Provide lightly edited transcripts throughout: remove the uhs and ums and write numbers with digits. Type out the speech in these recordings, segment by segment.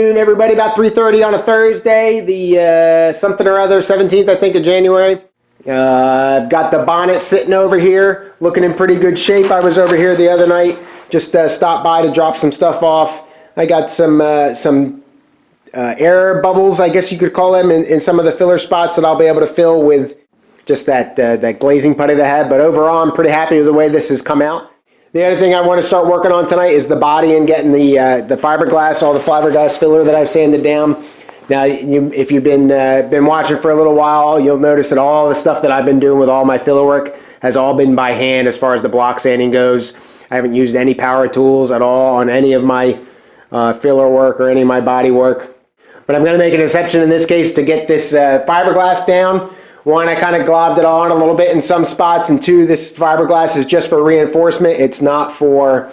afternoon, everybody. About 3:30 on a Thursday, the something or other, 17th, I think, of January. I've got the Bonnet sitting over here, looking in pretty good shape. I was over here the other night, just stopped by to drop some stuff off. I got some air bubbles, I guess you could call them, in some of the filler spots that I'll be able to fill with just that glazing putty that I had. But overall, I'm pretty happy with the way this has come out. The other thing I want to start working on tonight is the body and getting the fiberglass, all the fiberglass filler that I've sanded down. Now, if you've been watching for a little while, you'll notice that all the stuff that I've been doing with all my filler work has all been by hand as far as the block sanding goes. I haven't used any power tools at all on any of my filler work or any of my body work. But I'm going to make an exception in this case to get this fiberglass down. One, I kind of globbed it on a little bit in some spots, and two, this fiberglass is just for reinforcement. It's not for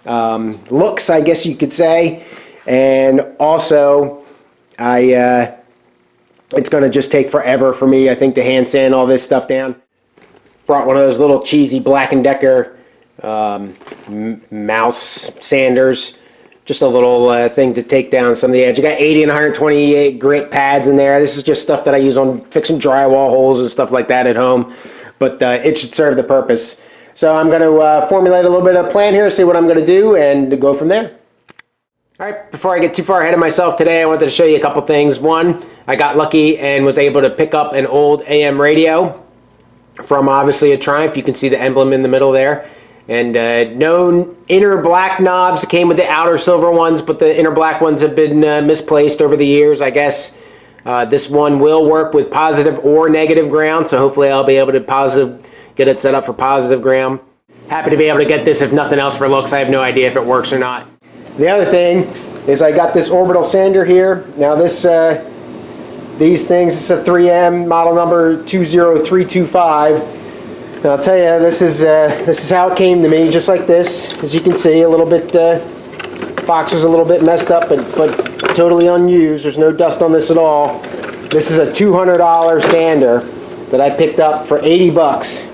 looks, I guess you could say. And also, it's going to just take forever for me, I think, to hand sand all this stuff down. Brought one of those little cheesy Black & Decker mouse sanders. Just a little thing to take down some of the edge. I got 80 and 128 grit pads in there. This is just stuff that I use on fixing drywall holes and stuff like that at home. But it should serve the purpose. So I'm going to formulate a little bit of a plan here, see what I'm going to do, and go from there. All right, before I get too far ahead of myself today, I wanted to show you a couple things. One, I got lucky and was able to pick up an old AM radio from obviously a Triumph. You can see the emblem in the middle there. And no inner black knobs. It came with the outer silver ones, but the inner black ones have been misplaced over the years, I guess. This one will work with positive or negative ground, so hopefully I'll be able to get it set up for positive ground. Happy to be able to get this, if nothing else, for looks. I have no idea if it works or not. The other thing is I got this orbital sander here. Now these things, this is a 3M model number 20325. And I'll tell you, this is how it came to me, just like this. As you can see, a little bit, box was a little bit messed up, but totally unused. There's no dust on this at all. This is a $200 sander that I picked up for 80 bucks,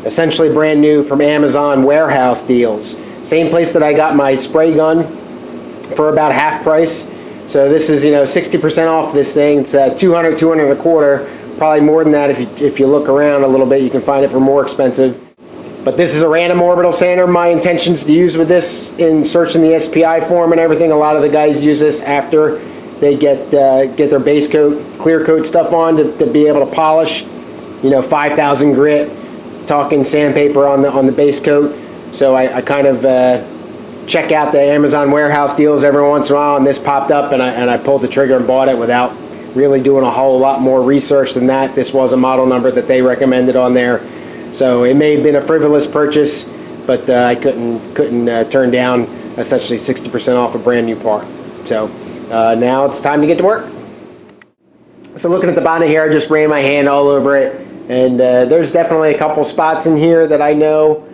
essentially brand new from Amazon warehouse deals. Same place that I got my spray gun for about half price. So this is 60% off this thing. It's $200, $200 and a quarter. Probably more than that if you look around a little bit. You can find it for more expensive. But this is a random orbital sander. My intention is to use with this in searching the SPI form and everything. A lot of the guys use this after they get their base coat, clear coat stuff on to be able to polish. 5,000 grit, talking sandpaper on the base coat. So I kind of check out the Amazon warehouse deals every once in a while, and this popped up, and I pulled the trigger and bought it without really doing a whole lot more research than that. This was a model number that they recommended on there, so it may have been a frivolous purchase, but I couldn't turn down essentially 60% off a brand new part. So now it's time to get to work. So looking at the bonnet here, I just ran my hand all over it, and there's definitely a couple spots in here that I know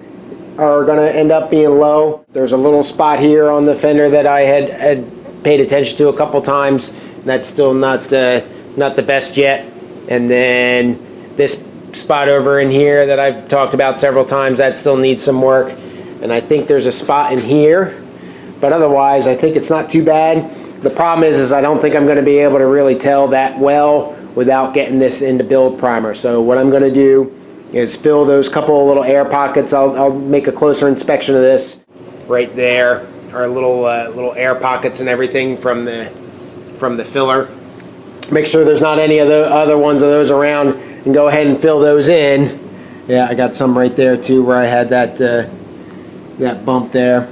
are going to end up being low. There's a little spot here on the fender that I had paid attention to a couple times. That's still not the best yet. And then this spot over in here that I've talked about several times, that still needs some work. And I think there's a spot in here, but otherwise I think it's not too bad. The problem is I don't think I'm going to be able to really tell that well without getting this into build primer. So what I'm going to do is fill those couple of little air pockets. I'll make a closer inspection of this. Right there are little air pockets and everything from the filler. Make sure there's not any of the other ones of those around, and go ahead and fill those in. Yeah, I got some right there too where I had that bump there.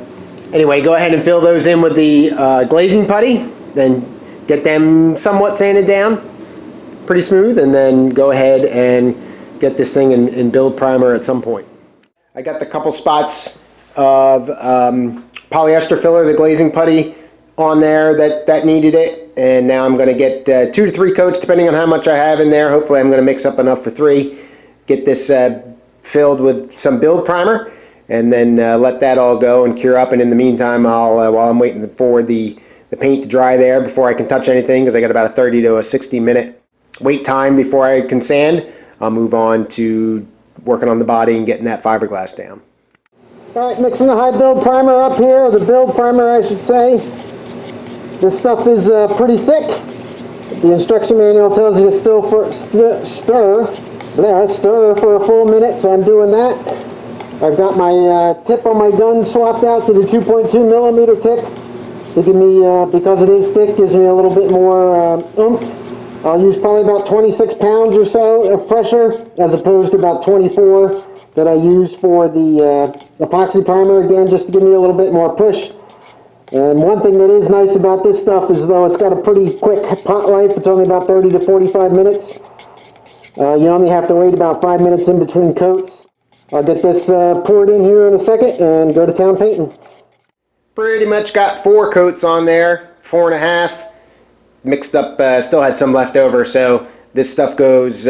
Anyway, go ahead and fill those in with the glazing putty, then get them somewhat sanded down pretty smooth, and then go ahead and get this thing in build primer at some point. I got the couple spots of polyester filler, the glazing putty, on there that needed it, and now I'm going to get 2 to 3 coats depending on how much I have in there. Hopefully I'm going to mix up enough for 3. Get this filled with some build primer, and then let that all go and cure up. And in the meantime, while I'm waiting for the paint to dry there before I can touch anything, because I got about a 30 to a 60 minute wait time before I can sand, I'll move on to working on the body and getting that fiberglass down. All right, mixing the high build primer up here, or the build primer I should say. This stuff is pretty thick. The instruction manual tells you to stir for a full minute, so I'm doing that. I've got my tip on my gun swapped out to the 2.2 millimeter tip to give me, because it is thick, gives me a little bit more oomph. I'll use probably about 26 pounds or so of pressure as opposed to about 24 that I use for the epoxy primer, again, just to give me a little bit more push. And one thing that is nice about this stuff is, though it's got a pretty quick pot life, it's only about 30 to 45 minutes. You only have to wait about 5 minutes in between coats. I'll get this poured in here in a second and go to town painting. Pretty much got 4 coats on there, 4.5. Mixed up, still had some left over, so this stuff goes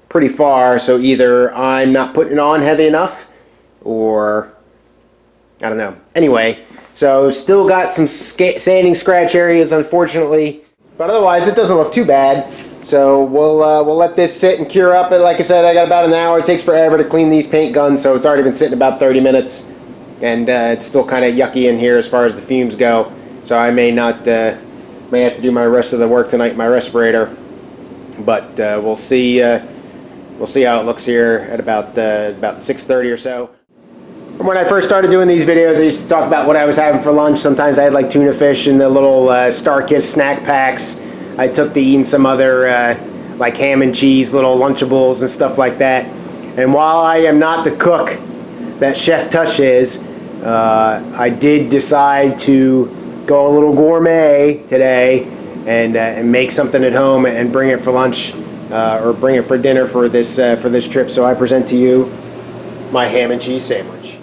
pretty far. So either I'm not putting it on heavy enough, or I don't know. Anyway, so still got some sanding scratch areas, unfortunately, but otherwise it doesn't look too bad. So we'll let this sit and cure up. And like I said, I got about an hour. It takes forever to clean these paint guns, so it's already been sitting about 30 minutes, and it's still kind of yucky in here as far as the fumes go. So I may not may have to do my rest of the work tonight in my respirator, but we'll see. We'll see how it looks here at about 6:30 or so. When I first started doing these videos, I used to talk about what I was having for lunch. Sometimes I had like tuna fish and the little Starkist snack packs. I took to eating some other like ham and cheese, little Lunchables and stuff like that. And while I am not the cook that Chef Tush is, I did decide to go a little gourmet today and make something at home and bring it for lunch or bring it for dinner for this trip. So I present to you my ham and cheese sandwich.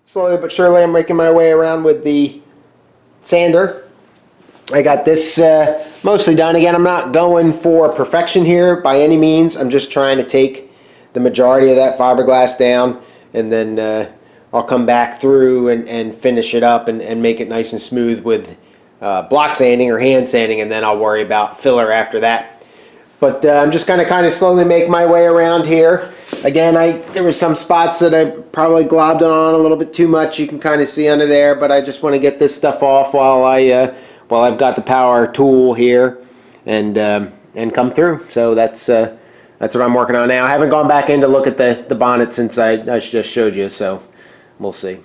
Slowly but surely I'm making my way around with the sander. I got this mostly done. Again, I'm not going for perfection here by any means. I'm just trying to take the majority of that fiberglass down, and then I'll come back through and finish it up and make it nice and smooth with block sanding or hand sanding, and then I'll worry about filler after that. But I'm just going to kind of slowly make my way around here. Again, there were some spots that I probably globbed it on a little bit too much. You can kind of see under there, but I just want to get this stuff off while I've got the power tool here and come through. So that's what I'm working on now. I haven't gone back in to look at the bonnet since I just showed you, so we'll see.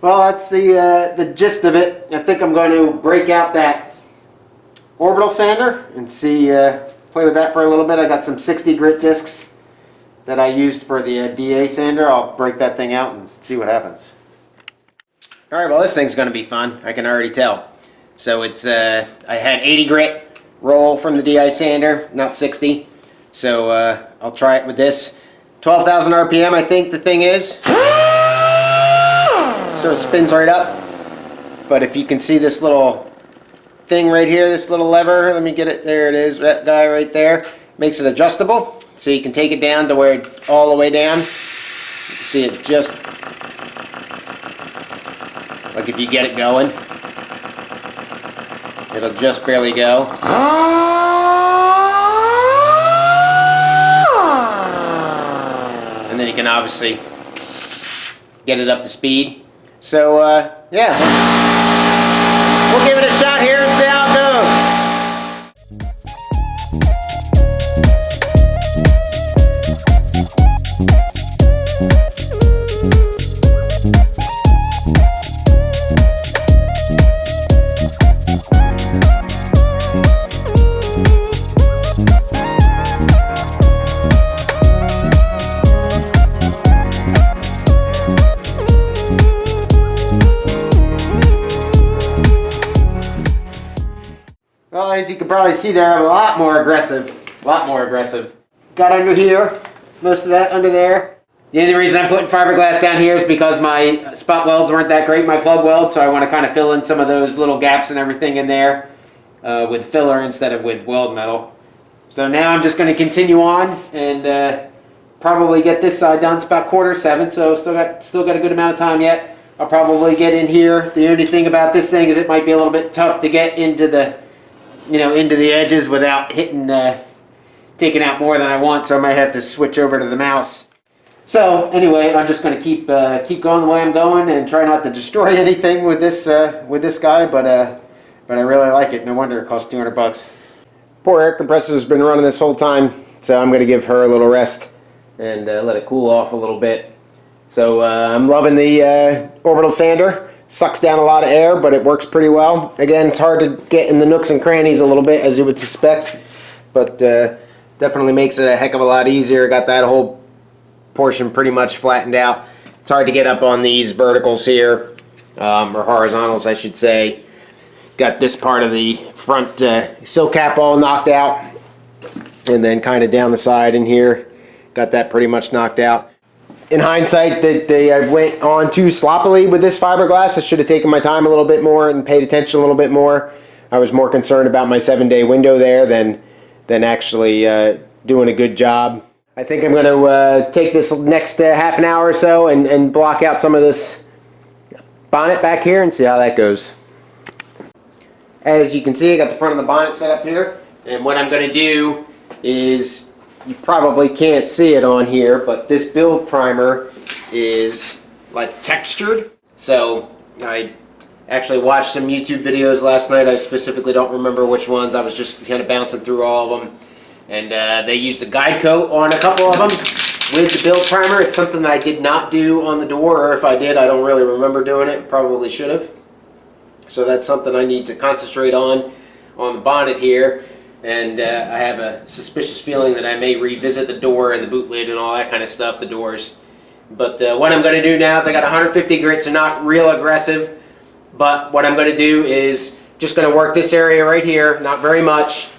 Well, that's the gist of it. I think I'm going to break out that orbital sander and play with that for a little bit. I got some 60 grit discs that I used for the DA sander. I'll break that thing out and see what happens. All right, well, this thing's going to be fun. I can already tell. So it's I had 80 grit roll from the DI sander, not 60. So I'll try it with this. 12,000 RPM, I think the thing is. So it spins right up. But if you can see this little thing right here, this little lever, let me get it, there it is, that guy right there, makes it adjustable. So you can take it down to where all the way down. You can see it just, like if you get it going, it'll just barely go. And then you can obviously get it up to speed. So, yeah, we'll give it a shot here and see how it goes. Well, as you can probably see there, I'm a lot more aggressive. Got under here, most of that under there. The only reason I'm putting fiberglass down here is because my spot welds weren't that great, my plug weld, so I want to kind of fill in some of those little gaps and everything in there with filler instead of with weld metal. So now I'm just going to continue on and probably get this side done. It's about 6:45, so still got a good amount of time yet. I'll probably get in here. The only thing about this thing is it might be a little bit tough to get into the, into the edges without hitting, taking out more than I want, so I might have to switch over to the mouse. So anyway, I'm just going to keep going the way I'm going and try not to destroy anything with this guy, but I really like it. No wonder it cost $200. Poor air compressor's been running this whole time, so I'm going to give her a little rest and let it cool off a little bit. So I'm loving the orbital sander. Sucks down a lot of air, but it works pretty well. Again, it's hard to get in the nooks and crannies a little bit, as you would suspect, but definitely makes it a heck of a lot easier. Got that whole portion pretty much flattened out. It's hard to get up on these verticals here, or horizontals I should say. Got this part of the front sill cap all knocked out, and then kind of down the side in here, got that pretty much knocked out. In hindsight, I went on too sloppily with this fiberglass. I should have taken my time a little bit more and paid attention a little bit more. I was more concerned about my 7-day window there than actually doing a good job. I think I'm going to take this next half an hour or so and block out some of this bonnet back here and see how that goes. As you can see, I got the front of the bonnet set up here, and what I'm going to do is, you probably can't see it on here, but this build primer is like textured. So I actually watched some YouTube videos last night. I specifically don't remember which ones. I was just kind of bouncing through all of them. And they used a guide coat on a couple of them with the build primer. It's something that I did not do on the door, or if I did, I don't really remember doing it. Probably should have. So that's something I need to concentrate on the bonnet here. And I have a suspicious feeling that I may revisit the door and the boot lid and all that kind of stuff, the doors. But what I'm going to do now is I got 150 grit, so not real aggressive. But what I'm going to do is just going to work this area right here, not very much,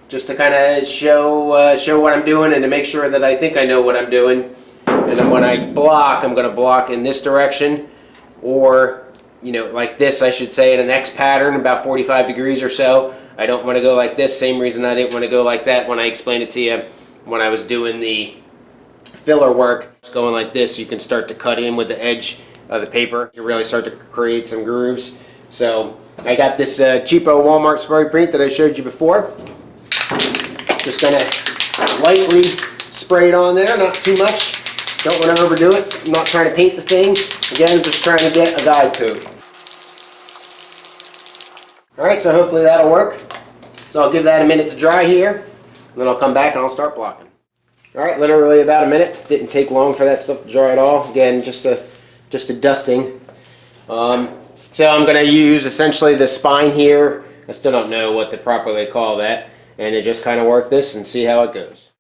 just to kind of show what I'm doing and to make sure that I think I know what I'm doing. And then when I block, I'm going to block in this direction, or like this, I should say, in an X pattern, about 45 degrees or so. I don't want to go like this. Same reason I didn't want to go like that when I explained it to you when I was doing the filler work. It's going like this, so you can start to cut in with the edge of the paper. You really start to create some grooves. So I got this cheapo Walmart spray paint that I showed you before. Just going to lightly spray it on there, not too much. Don't want to overdo it. I'm not trying to paint the thing. Again, I'm just trying to get a guide coat. Alright, so hopefully that'll work. So I'll give that a minute to dry here, and then I'll come back and I'll start blocking. Alright, literally about a minute. Didn't take long for that stuff to dry at all. Again, just a dusting. So I'm going to use essentially the spine here. I still don't know what to properly call that. And it just kind of work this and see how it goes.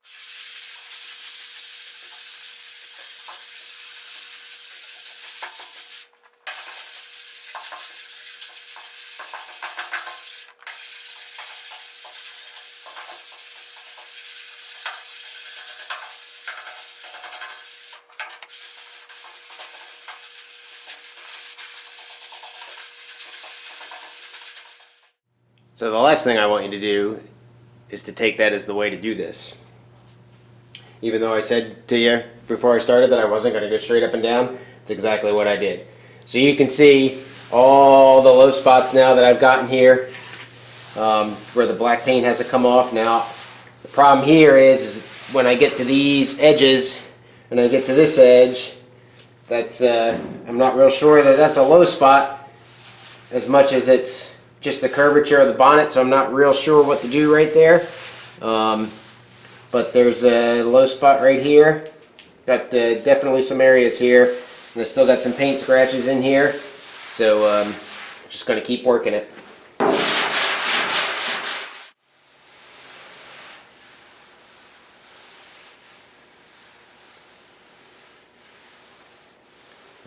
So the last thing I want you to do is to take that as the way to do this. Even though I said to you before I started that I wasn't going to go straight up and down, it's exactly what I did. So you can see all the low spots now that I've gotten here, where the black paint has to come off. Now the problem here is when I get to these edges and I get to this edge, that's I'm not real sure that that's a low spot as much as it's just the curvature of the bonnet, so I'm not real sure what to do right there. But there's a low spot right here. Got definitely some areas here, and I still got some paint scratches in here. So just going to keep working it.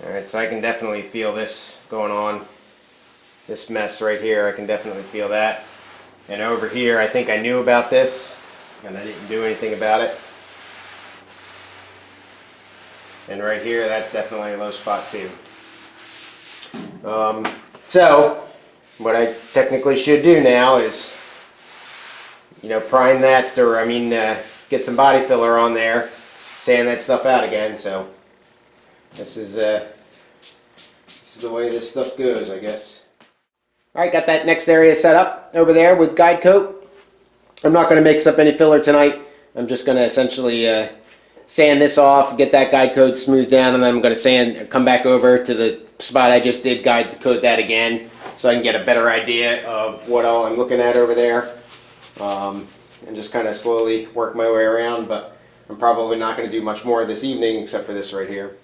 Alright, so I can definitely feel this going on. This mess right here, I can definitely feel that. And over here, I think I knew about this, and I didn't do anything about it. And right here, that's definitely a low spot too. So what I technically should do now is, you know, prime that, or I mean, get some body filler on there, sand that stuff out again. So this is the way this stuff goes, I guess. All right, got that next area set up over there with guide coat. I'm not going to mix up any filler tonight. I'm just going to essentially sand this off, get that guide coat smoothed down, and then I'm going to come back over to the spot I just did guide coat that again, so I can get a better idea of what all I'm looking at over there, and just kind of slowly work my way around. But I'm probably not going to do much more this evening except for this right here.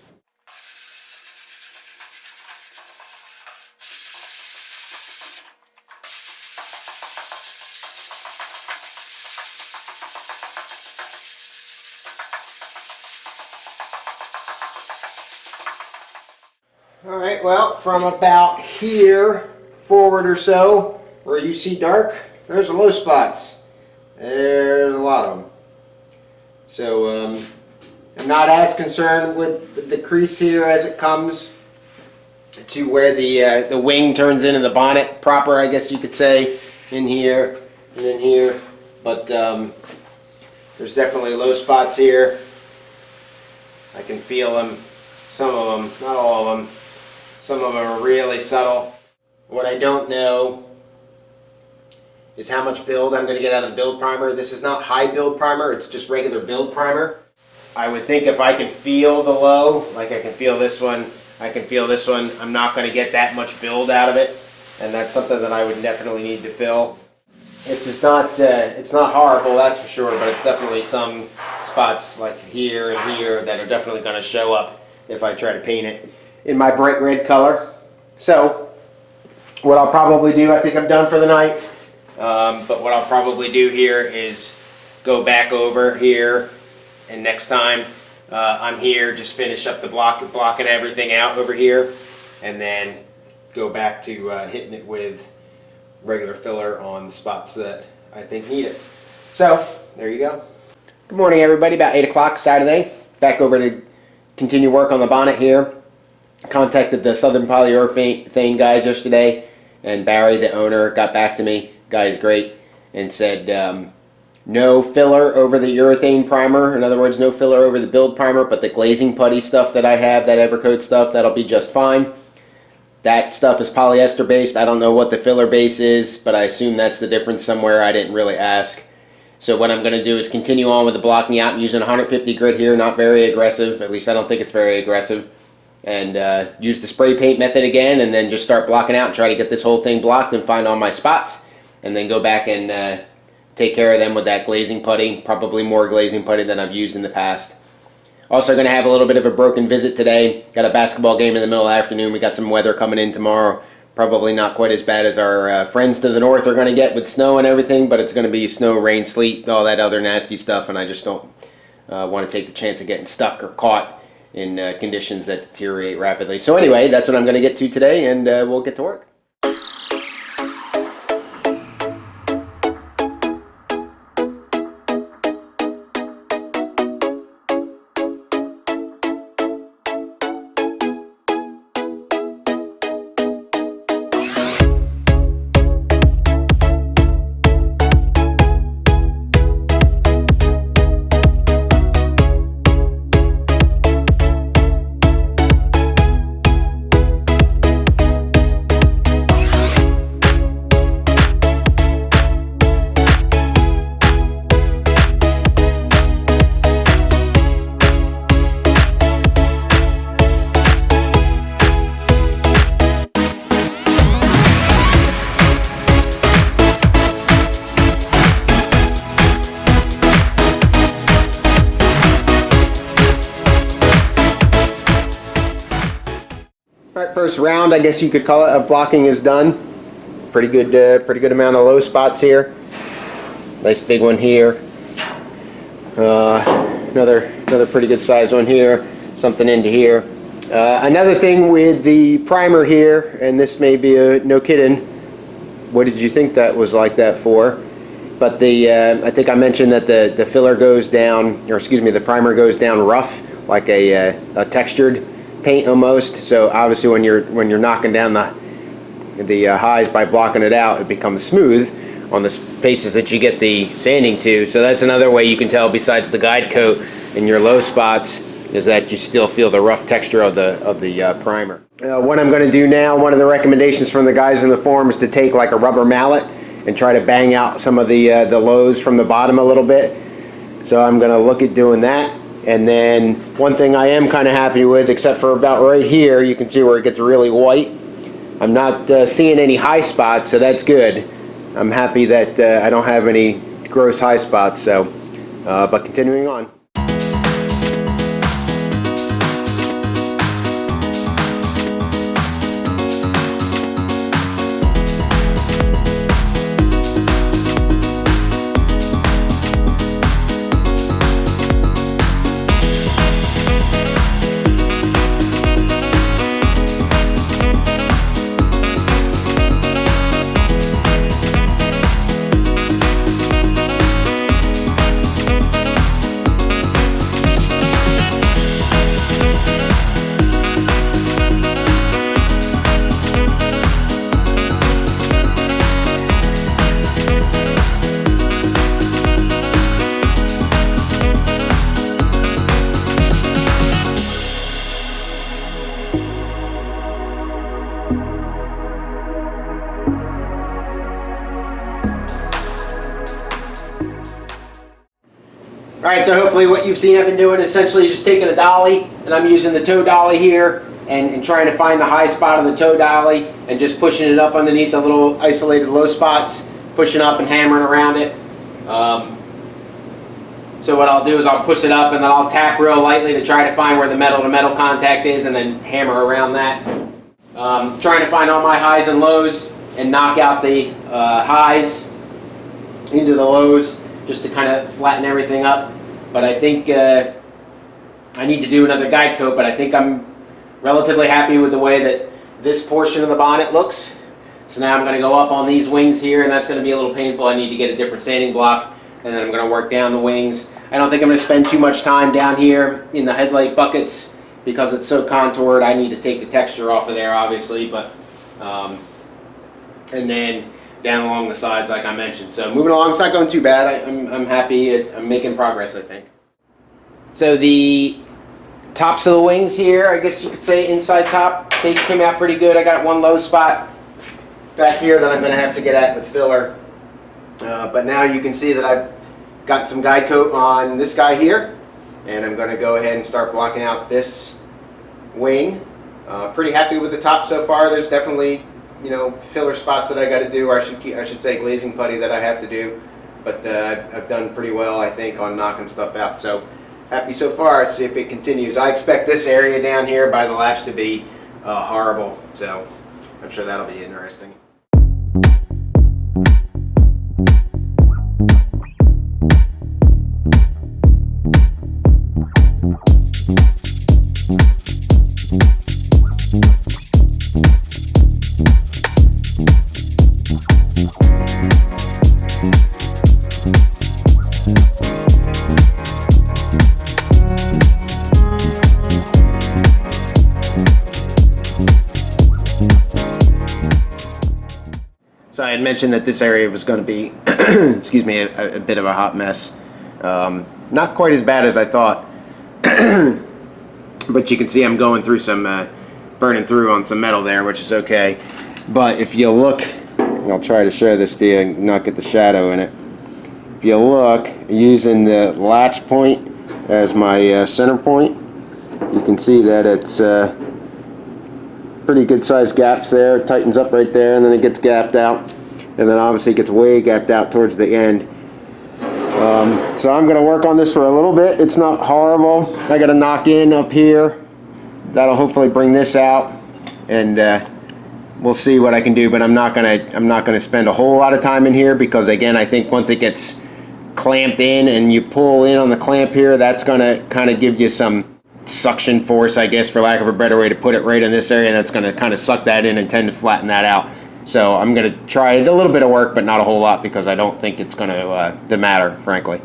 Alright, well, from about here forward or so, where you see dark, there's the low spots. There's a lot of them. So I'm not as concerned with the crease here as it comes to where the wing turns into the bonnet proper, I guess you could say, in here and in here. But there's definitely low spots here. I can feel them. Some of them, not all of them. Some of them are really subtle. What I don't know is how much build I'm going to get out of the build primer. This is not high build primer, it's just regular build primer. I would think if I can feel the low, like I can feel this one, I can feel this one, I'm not going to get that much build out of it. And that's something that I would definitely need to fill. It's not horrible, that's for sure, but it's definitely some spots like here and here that are definitely going to show up if I try to paint it in my bright red color. So what I'll probably do, I think I'm done for the night, but what I'll probably do here is go back over here, and next time I'm here, just finish up the blocking everything out over here, and then go back to hitting it with regular filler on the spots that I think need it. So there you go. Good morning, everybody. About 8 o'clock Saturday. Back over to continue work on the bonnet here. Contacted the Southern Polyurethane guys yesterday, and Barry, the owner, got back to me. Guy is great, and said no filler over the urethane primer. In other words, no filler over the build primer, but the glazing putty stuff that I have, that Evercoat stuff, that'll be just fine. That stuff is polyester based. I don't know what the filler base is, but I assume that's the difference somewhere. I didn't really ask. So what I'm going to do is continue on with the blocking out. I'm using 150 grit here, not very aggressive. At least I don't think it's very aggressive. And use the spray paint method again, and then just start blocking out and try to get this whole thing blocked and find all my spots, and then go back and take care of them with that glazing putty, probably more glazing putty than I've used in the past. Also going to have a little bit of a broken visit today. Got a basketball game in the middle of the afternoon. We got some weather coming in tomorrow. Probably not quite as bad as our friends to the north are going to get with snow and everything, but it's going to be snow, rain, sleet, all that other nasty stuff, and I just don't want to take the chance of getting stuck or caught in conditions that deteriorate rapidly. So anyway, that's what I'm going to get to today, and we'll get to work. Alright, first round, I guess you could call it, of blocking is done. Pretty good amount of low spots here. Nice big one here. Another pretty good size one here. Something into here. Another thing with the primer here, and this may be a no kidding. What did you think that was like that for? But I think I mentioned that the filler goes down, or excuse me, the primer goes down rough like a textured paint almost. So obviously when you're knocking down the highs by blocking it out, it becomes smooth on the spaces that you get the sanding to. So that's another way you can tell, besides the guide coat in your low spots, is that you still feel the rough texture of the primer. What I'm going to do now, one of the recommendations from the guys in the forum, is to take like a rubber mallet and try to bang out some of the lows from the bottom a little bit. So I'm going to look at doing that. And then one thing I am kind of happy with, except for about right here, you can see where it gets really white. I'm not seeing any high spots, so that's good. I'm happy that I don't have any gross high spots. So, but continuing on. Alright, so hopefully what you've seen I've been doing is essentially just taking a dolly, and I'm using the toe dolly here, and trying to find the high spot of the toe dolly, and just pushing it up underneath the little isolated low spots, pushing up and hammering around it. So what I'll do is I'll push it up, and then I'll tap real lightly to try to find where the metal to metal contact is, and then hammer around that. Trying to find all my highs and lows, and knock out the highs into the lows, just to kind of flatten everything up. But I think I need to do another guide coat, but I think I'm relatively happy with the way that this portion of the bonnet looks. So now I'm going to go up on these wings here, and that's going to be a little painful. I need to get a different sanding block, and then I'm going to work down the wings. I don't think I'm going to spend too much time down here in the headlight buckets because it's so contoured. I need to take the texture off of there, obviously, but and then down along the sides, like I mentioned. So moving along, it's not going too bad. I'm happy. I'm making progress, I think. So the tops of the wings here, I guess you could say inside top, they came out pretty good. I got one low spot back here that I'm going to have to get at with filler. But now you can see that I've got some guide coat on this guy here, and I'm going to go ahead and start blocking out this wing. Pretty happy with the top so far. There's definitely, you know, filler spots that I got to do, or I should say glazing putty that I have to do, but I've done pretty well, I think, on knocking stuff out. So happy so far. Let's see if it continues. I expect this area down here by the latch to be horrible, so I'm sure that'll be interesting. So I had mentioned that this area was going to be, excuse me, a bit of a hot mess. Not quite as bad as I thought, but you can see I'm going through some, burning through on some metal there, which is okay. But if you look, I'll try to show this to you and not get the shadow in it. If you look, using the latch point as my center point, you can see that it's pretty good sized gaps there. It tightens up right there, and then it gets gapped out, and then obviously it gets way gapped out towards the end. So I'm going to work on this for a little bit. It's not horrible. I got to knock in up here. That'll hopefully bring this out, and we'll see what I can do. But I'm not gonna spend a whole lot of time in here, because again, I think once it gets clamped in and you pull in on the clamp here, that's going to kind of give you some suction force, I guess, for lack of a better way to put it, right in this area, and that's going to kind of suck that in and tend to flatten that out. So I'm going to try a little bit of work, but not a whole lot, because I don't think it's going to matter, frankly.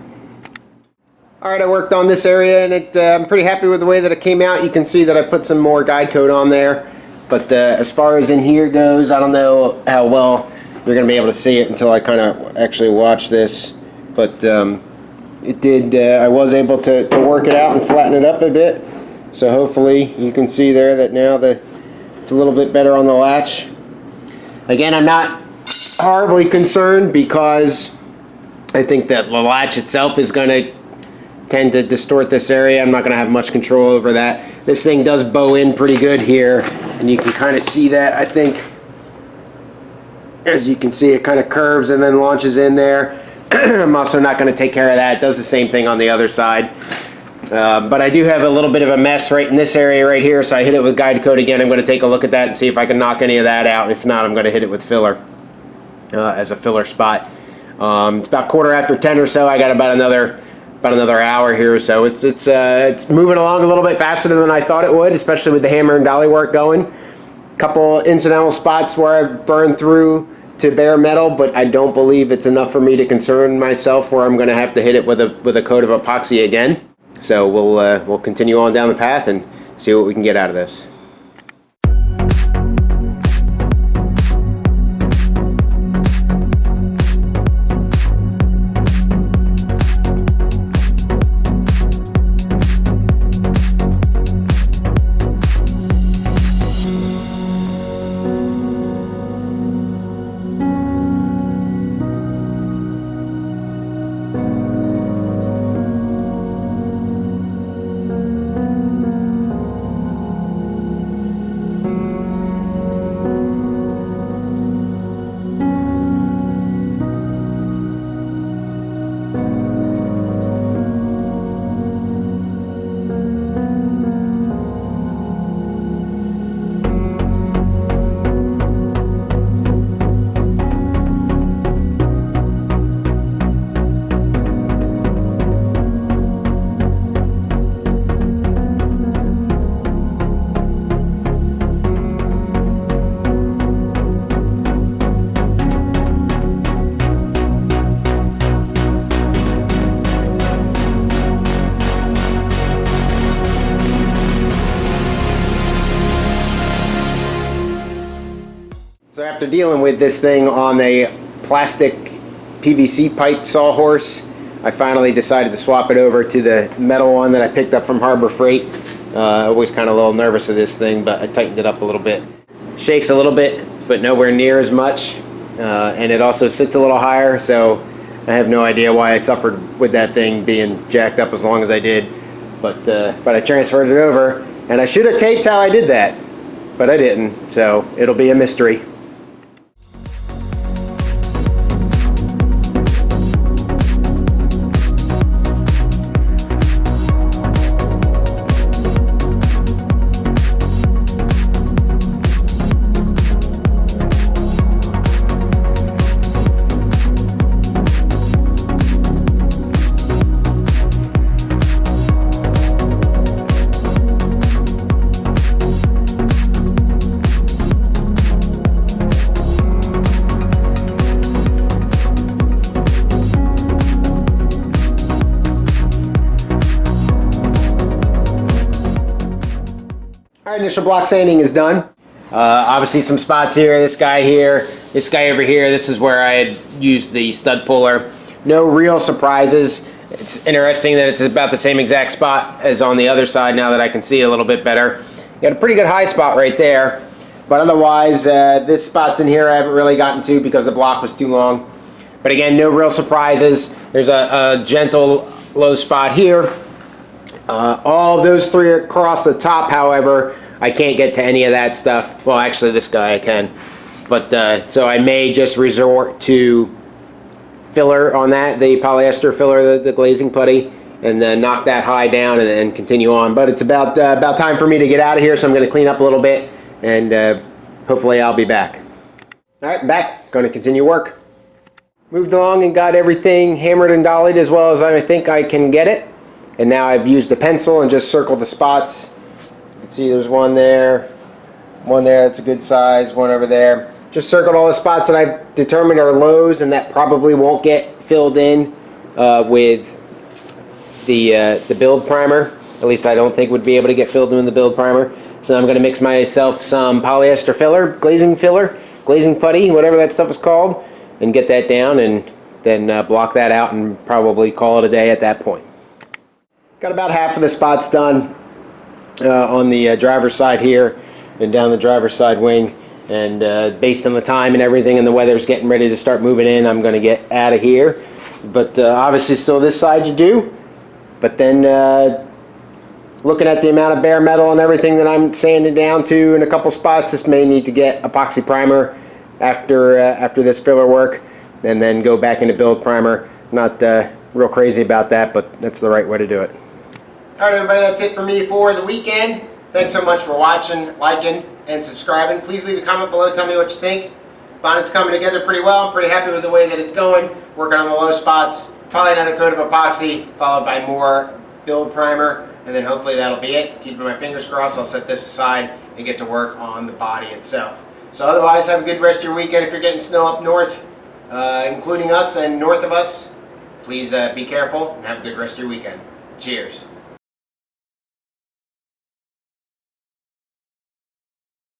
All right, I worked on this area, and I'm pretty happy with the way that it came out. You can see that I put some more guide coat on there, but as far as in here goes, I don't know how well you're going to be able to see it until I kind of actually watch this, but it did. I was able to work it out and flatten it up a bit, so hopefully you can see there that now it's a little bit better on the latch. Again, I'm not horribly concerned because I think that the latch itself is going to tend to distort this area. I'm not going to have much control over that. This thing does bow in pretty good here, and you can kind of see that. I think, as you can see, it kind of curves and then launches in there. I'm also not going to take care of that. It does the same thing on the other side. But I do have a little bit of a mess right in this area right here, so I hit it with guide coat again. I'm going to take a look at that and see if I can knock any of that out. If not, I'm going to hit it with filler as a filler spot. It's about 10:15 or so. I got about another hour here or so. It's moving along a little bit faster than I thought it would, especially with the hammer and dolly work going. Couple incidental spots where I've burned through to bare metal, but I don't believe it's enough for me to concern myself where I'm going to have to hit it with a coat of epoxy again. So we'll continue on down the path and see what we can get out of this. So after dealing with this thing on a plastic PVC pipe sawhorse, I finally decided to swap it over to the metal one that I picked up from Harbor Freight. I was kind of a little nervous of this thing, but I tightened it up a little bit. Shakes a little bit, but nowhere near as much. And it also sits a little higher, so I have no idea why I suffered with that thing being jacked up as long as I did. But I transferred it over, and I should have taped how I did that, but I didn't, so it'll be a mystery. Alright, initial block sanding is done. Obviously some spots here, this guy over here, this is where I had used the stud puller. No real surprises. It's interesting that it's about the same exact spot as on the other side now that I can see a little bit better. Got a pretty good high spot right there, but otherwise this spot's in here I haven't really gotten to because the block was too long. But again, no real surprises. There's a gentle low spot here. All those three across the top, however, I can't get to any of that stuff. Well, actually this guy I can. But so I may just resort to filler on that, the polyester filler, the glazing putty, and then knock that high down and then continue on. But it's about time for me to get out of here, so I'm going to clean up a little bit, and hopefully I'll be back. All right, I'm back. Going to continue work. Moved along and got everything hammered and dollied as well as I think I can get it. And now I've used the pencil and just circled the spots. You can see there's one there, that's a good size, one over there. Just circled all the spots that I've determined are lows and that probably won't get filled in with the build primer. At least I don't think would be able to get filled in the build primer. So I'm going to mix myself some polyester filler, glazing putty, whatever that stuff is called, and get that down, and then block that out and probably call it a day at that point. Got about half of the spots done on the driver's side here and down the driver's side wing. And based on the time and everything and the weather's getting ready to start moving in, I'm going to get out of here. But obviously still this side you do. But then looking at the amount of bare metal and everything that I'm sanding down to in a couple spots, this may need to get epoxy primer after this filler work, and then go back into build primer. Not real crazy about that, but that's the right way to do it. Alright everybody, that's it for me for the weekend. Thanks so much for watching, liking, and subscribing. Please leave a comment below, tell me what you think. Bonnet's coming together pretty well. I'm pretty happy with the way that it's going. Working on the low spots. Probably another coat of epoxy, followed by more build primer, and then hopefully that'll be it. Keeping my fingers crossed, I'll set this aside and get to work on the body itself. So otherwise, have a good rest of your weekend. If you're getting snow up north, including us and north of us, please be careful and have a good rest of your weekend. Cheers.